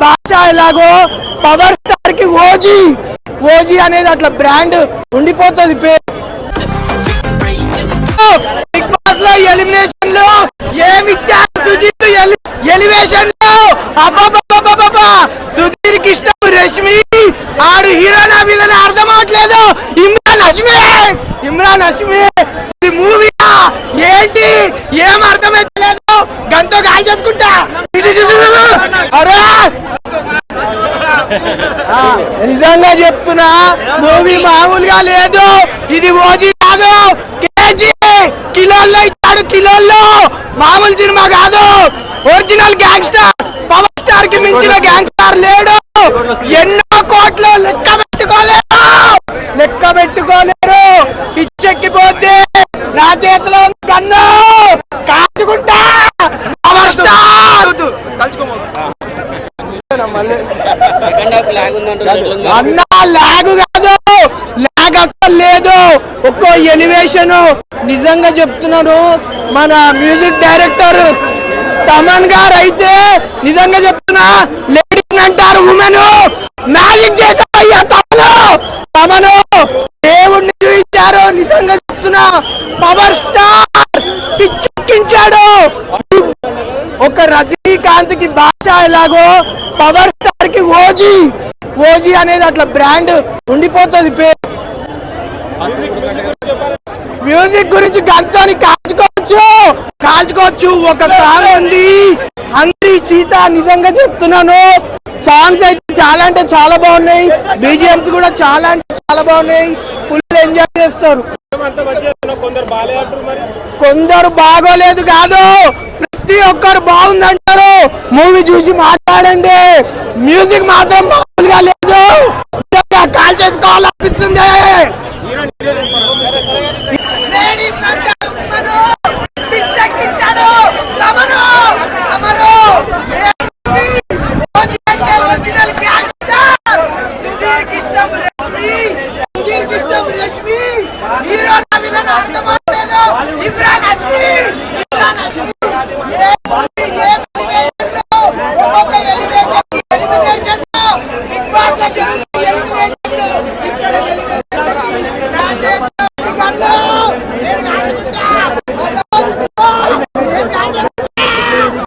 భాష ఎలాగో power star కి ఓజీ ఓజీ అనేది అట్లా బ్రాండ్ ఉండిపోతుంది పేరు. బిగ్ బాస్ లో ఎలిమినేషన్ లో ఏమి ఇచ్చారు సుధీర్ ఎలివేషన్ లో అబ్బా సుధీర్ కి ఇష్టం రష్మి ఆడు హీరోనా విలన్ అర్థం అవట్లేదు. ఇమ్రాన్ హష్మి ఇది మూవీయా ఏంటి ఏం అర్థమైతలేదు. గంతో గాలి చెప్పుకుంటా అరే నిజంగా చెప్తున్నా మూవీ మామూలుగా లేదు. ఇది ఓజీ కాదు కేజీ కిలోల్లో ఇచ్చాడు. కిలోల్లో మామూలు సినిమా కాదు. ఒరిజినల్ గ్యాంగ్స్టర్ పవర్ స్టార్ కి మించిన గ్యాంగ్స్టర్ లేడు. ఎన్నో కోట్లు లెక్క పెట్టుకోలేరు. పిచ్చెక్కిపోతే నా చేతిలో కన్ను కాచుకుంటా పవర్ స్టార్ అన్నా లాగు కాదు లాగ్ అసలు లేదు. ఒక్కో ఎలివేషన్ నిజంగా చెప్తున్నాను. మన మ్యూజిక్ డైరెక్టర్ తమన్ గారు అయితే నిజంగా చెప్తున్నా లేడీస్ అంటారు ఉమెన్ మ్యాజిక్ చేసాయ్యా తమను దేవుడిని చూపించారు. నిజంగా చెప్తున్నా పవర్ స్టార్ పిచ్చెక్కించాడు. ఒక రజనీకాంత్ కి భాష ఎలాగో పవర్ స్టార్ కి ఓజీ ఓజీ అనేది అట్లా బ్రాండ్ ఉండిపోతుంది పేరు. మ్యూజిక్ గురించి గంతోని కాల్చుకోవచ్చు. ఒక సాంగ్ ఉంది హంగ్రీ సీత. నిజంగా చెప్తున్నాను సాంగ్స్ అయితే చాలా అంటే చాలా బాగున్నాయి. బీజిఎంస్ కూడా చాలా అంటే చాలా బాగున్నాయి. ఫుల్ ఎంజాయ్ చేస్తారు. కొందరు బాగోలేదు కాదు ప్రతి ఒక్కరు బాగుందంటారు. మూవీ చూసి మాట్లాడండి. మ్యూజిక్ మాత్రం మామూలుగా లేదు. కాల్ చేసుకో